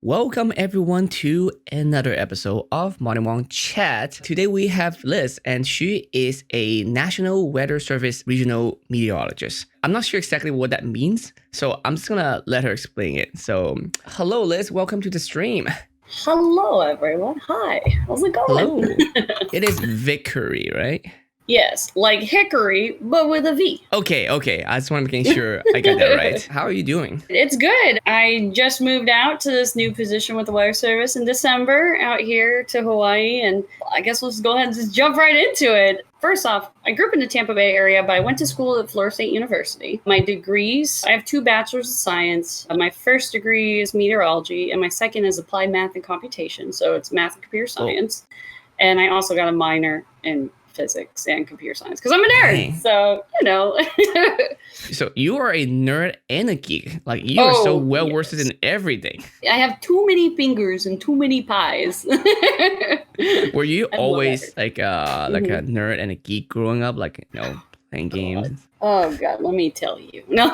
Welcome everyone to another episode of Morning Wong Chat. Today we have Liz and she is a National Weather Service regional meteorologist. I'm not sure exactly what that means, so I'm just gonna let her explain it. So, hello Liz, welcome to the stream. Hello everyone. Hi. How's it going? Hello. It is Vickery, right? Yes, like hickory, but with a V. Okay. I just want to make sure I get that right. How are you doing? It's good. I just moved out to this new position with the Weather Service in December out here to Hawaii, and I guess we'll just go ahead and just jump right into it. First off, I grew up in the Tampa Bay area, but I went to school at Florida State University. My degrees, I have 2 bachelors of science. My first degree is meteorology, and my second is applied math and computation, so it's math and computer science. And I also got a minor in physics and computer science because I'm a nerd. Dang. So, So you are a nerd and a geek. Like you are so well versed in everything. I have too many fingers and too many pies. Were you always like a nerd and a geek growing up? Like, playing games? Oh God, let me tell you. No,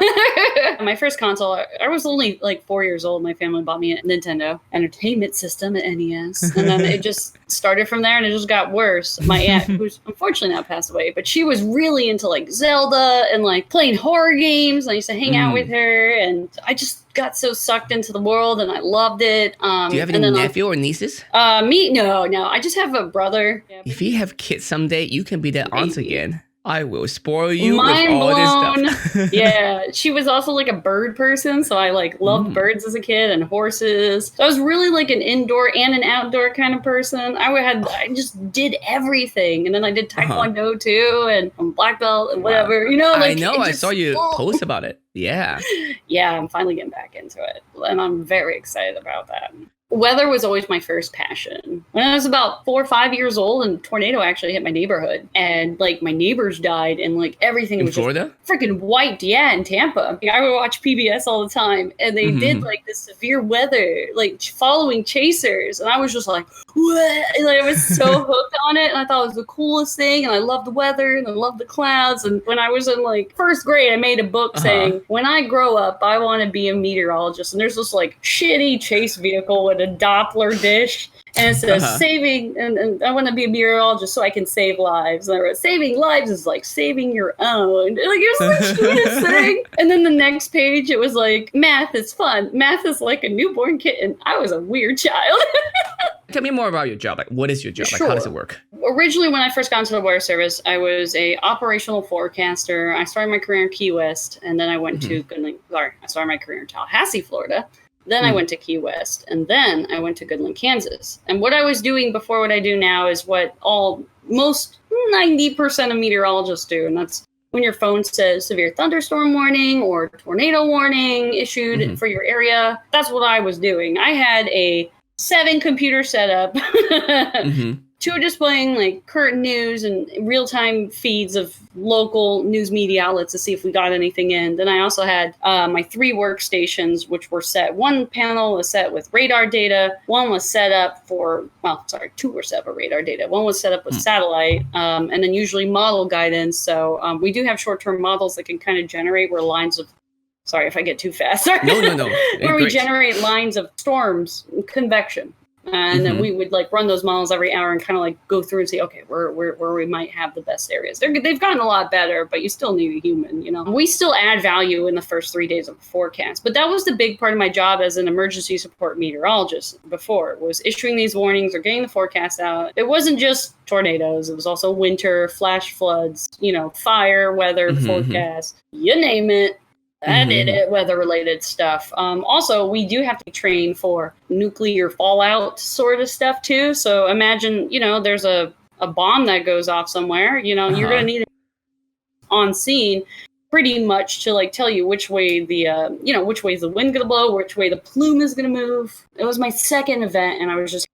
my first console, I was only like 4 years old. My family bought me a Nintendo Entertainment System, an NES. And then it just started from there and it just got worse. My aunt, who's unfortunately now passed away, but she was really into like Zelda and like playing horror games. I used to hang out with her and I just got so sucked into the world and I loved it. Do you have any nephew or nieces? No. I just have a brother. If you have kids someday, you can be their aunt again. I will spoil you Mind with all blown. this stuff. Yeah, she was also like a bird person, so I like loved birds as a kid and horses. So I was really like an indoor and an outdoor kind of person. I just did everything, and then I did taekwondo too, and black belt and whatever. I saw you post about it. Yeah. Yeah, I'm finally getting back into it, and I'm very excited about that. Weather was always my first passion. When I was about 4 or 5 years old, and a tornado actually hit my neighborhood, and like my neighbors died, and like everything in was Florida? Just freaking wiped. Yeah, in Tampa. I would watch PBS all the time, and they did like this severe weather, like following chasers, and I was just like, what? Like, I was so hooked on it, and I thought it was the coolest thing, and I loved the weather, and I loved the clouds. And when I was in like first grade, I made a book saying, when I grow up, I want to be a meteorologist. And there's this like shitty chase vehicle with a Doppler dish, and it says saving, and I want to be a meteorologist so I can save lives. And I wrote, saving lives is like saving your own. And, like, it was the cutest thing. And then the next page, it was like, math is fun. Math is like a newborn kitten. I was a weird child. Tell me more about your job. Like, what is your job? Sure. Like, how does it work? Originally, when I first got into the Weather Service, I was a operational forecaster. I started my career in Key West, and then I went to I started my career in Tallahassee, Florida. Then I went to Key West, and then I went to Goodland, Kansas. And what I was doing before what I do now is what most 90% of meteorologists do, and that's when your phone says severe thunderstorm warning or tornado warning issued for your area. That's what I was doing. I had a 7-computer setup, 2 displaying like current news and real-time feeds of local news media outlets to see if we got anything in. Then I also had my 3 workstations, which were set. 1 panel was set with radar data. 1 was set up 2 were set up for radar data. 1 was set up with satellite, and then usually model guidance. So we do have short-term models that can kind of generate where lines of Sorry if I get too fast. No. Where we generate lines of storms, convection. And then we would like run those models every hour and kind of like go through and see, okay, where we might have the best areas. They've gotten a lot better, but you still need a human, We still add value in the first 3 days of the forecast. But that was the big part of my job as an emergency support meteorologist before, was issuing these warnings or getting the forecast out. It wasn't just tornadoes. It was also winter, flash floods, fire, weather forecast, you name it. I did it, weather-related stuff. Also, we do have to train for nuclear fallout sort of stuff, too. So imagine, there's a bomb that goes off somewhere. You're going to need it on scene pretty much to, like, tell you which way which way is the wind going to blow, which way the plume is going to move. It was my second event, and I was just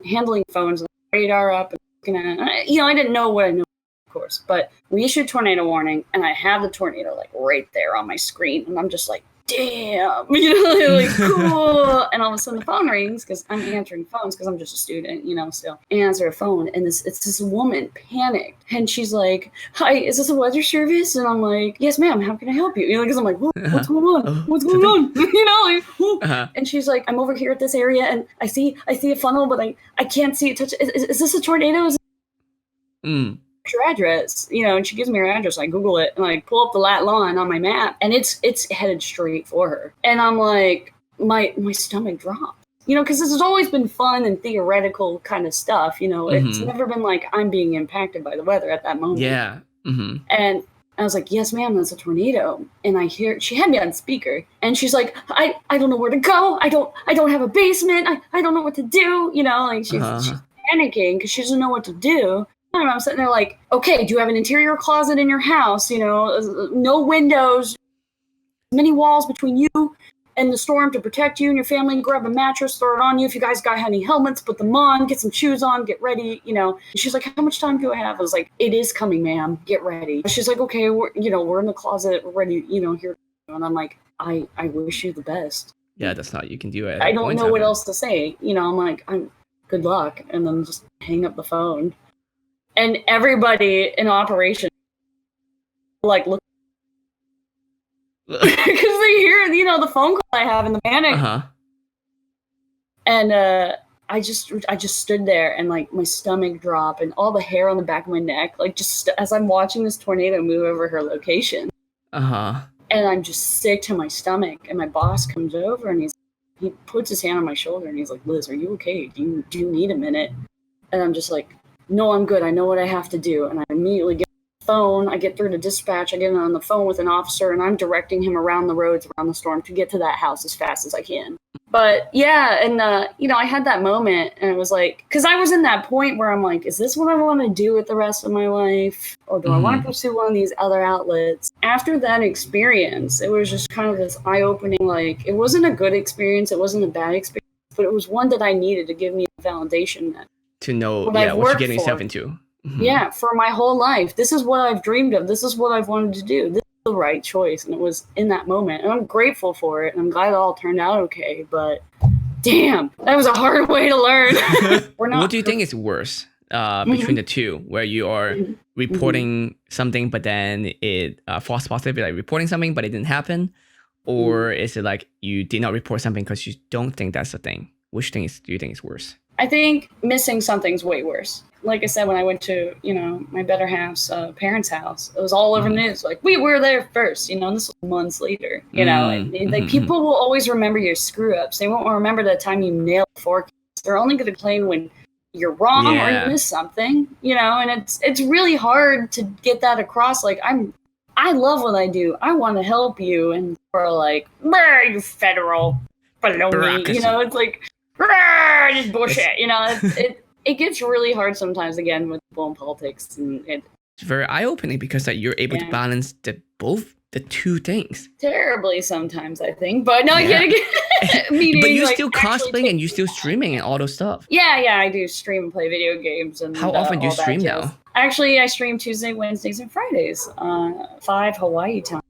handling phones and radar up. And I didn't know what I knew. Course, but we issued tornado warning, and I have the tornado like right there on my screen, and I'm just like, damn, you know, like cool. And all of a sudden the phone rings because I'm answering phones because I'm just a student, you know, still. I answer a phone and it's this woman panicked and she's like, "Hi, is this a weather service?" And I'm like, "Yes, ma'am. How can I help you?" You know, because I'm like, "What's going on? Oh, What's going on?" You know, like, Uh-huh. and she's like, "I'm over here at this area and I see a funnel, but I can't see it touch. Is this a tornado? Is your address?" You know, and she gives me her address. I Google it and I pull up the lat line on my map and it's headed straight for her. And I'm like, my stomach dropped. You know, because this has always been fun and theoretical kind of stuff. You know, it's never been like I'm being impacted by the weather at that moment. Yeah. And I was like, "Yes, ma'am, that's a tornado." And I hear she had me on speaker, and she's like, "I don't know where to go. I don't have a basement. I don't know what to do." You know, like she's panicking because she doesn't know what to do. And I'm sitting there like, "Okay, do you have an interior closet in your house? You know, no windows, many walls between you and the storm to protect you and your family. Grab a mattress, throw it on you. If you guys got any helmets, put them on. Get some shoes on. Get ready." You know. And she's like, "How much time do I have?" I was like, "It is coming, ma'am. Get ready." She's like, "Okay, we're in the closet, ready. You know, here." And I'm like, I wish you the best. Yeah, that's not you can do it. I don't know what else to say. You know, I'm like, good luck, and then just hang up the phone. And everybody in operation like look because they hear, you know, the phone call I have and the panic. And I just stood there and like my stomach dropped and all the hair on the back of my neck, like just as I'm watching this tornado move over her location. And I'm just sick to my stomach. And my boss comes over and he puts his hand on my shoulder and he's like, "Liz, are you okay? Do you need a minute?" And I'm just like, "No, I'm good. I know what I have to do." And I immediately get on the phone. I get through to dispatch. I get on the phone with an officer, and I'm directing him around the roads, around the storm, to get to that house as fast as I can. But yeah, and you know, I had that moment, and it was like, because I was in that point where I'm like, is this what I want to do with the rest of my life, or do I want to pursue one of these other outlets? After that experience, it was just kind of this eye-opening. Like, it wasn't a good experience, it wasn't a bad experience, but it was one that I needed to give me a validation that to know what you're getting yourself into. Yeah, for my whole life. This is what I've dreamed of. This is what I've wanted to do. This is the right choice. And it was in that moment. And I'm grateful for it. And I'm glad it all turned out okay. But damn, that was a hard way to learn. What do you think is worse between the two, where you are reporting something, but then it false positive, like reporting something, but it didn't happen? Or is it like you did not report something because you don't think that's the thing? Which thing do you think is worse? I think missing something's way worse. Like I said, when I went to, you know, my better half's parents' house, it was all over the news. Like, we were there first, you know, and this was months later, you know. And, like, people will always remember your screw-ups. They won't remember the time you nailed the forecast. They're only going to complain when you're wrong or you miss something, you know. And it's really hard to get that across. Like, I love what I do. I want to help you. And we're like, you federal baloney. You know, it's like, just bullshit. You know, it gets really hard sometimes, again, with people in politics. And it's very eye-opening because like, you're able to balance the two things. Terribly sometimes, I think. But no, meaning, but you're like, still cosplaying and you're still streaming and all those stuff. Yeah, I do stream and play video games. And how often do you stream now? Actually, I stream Tuesday, Wednesdays, and Fridays, 5 Hawaii time.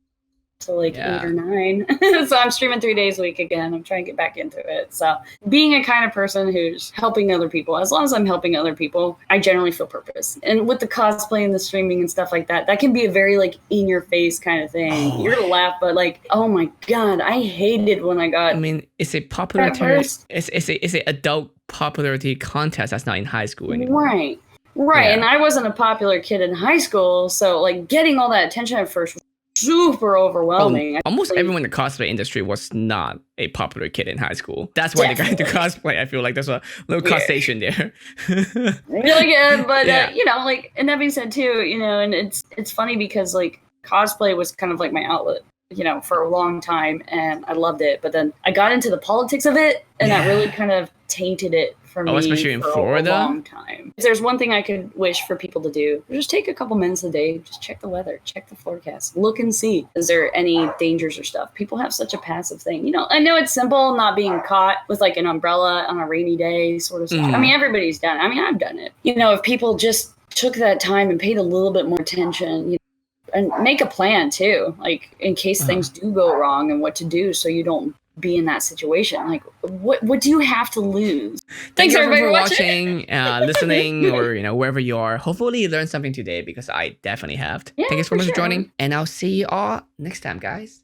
So like 8 or 9. So I'm streaming 3 days a week again. I'm trying to get back into it. So being a kind of person who's helping other people, as long as I'm helping other people, I generally feel purpose. And with the cosplay and the streaming and stuff like that, that can be a very like in your face kind of thing. You're gonna laugh, but like, oh my God, I hated when I got. I mean, it's a popularity. It's a adult popularity contest that's not in high school anymore. Right. And I wasn't a popular kid in high school, so like getting all that attention at first was super overwhelming. Almost everyone in the cosplay industry was not a popular kid in high school. That's why they got into cosplay. I feel like there's a little causation there. Really good, but you know, like, and that being said too, you know, and it's funny because like cosplay was kind of like my outlet, you know, for a long time, and I loved it. But then I got into the politics of it, and that really kind of tainted it for me. Especially in Florida. A long time. If there's one thing I could wish for people to do, just take a couple minutes a day, just check the weather, check the forecast, look and see, is there any dangers or stuff? People have such a passive thing. You know, I know it's simple, not being caught with like an umbrella on a rainy day sort of stuff. I mean, everybody's done it. I mean, I've done it. You know, if people just took that time and paid a little bit more attention, you know, and make a plan too, like in case things do go wrong and what to do so you don't be in that situation. Like what do you have to lose? Thanks everyone for watching, listening, or wherever you are. Hopefully you learned something today, because I definitely have. Yeah, Thank you so much for sure. joining, and I'll see you all next time, guys.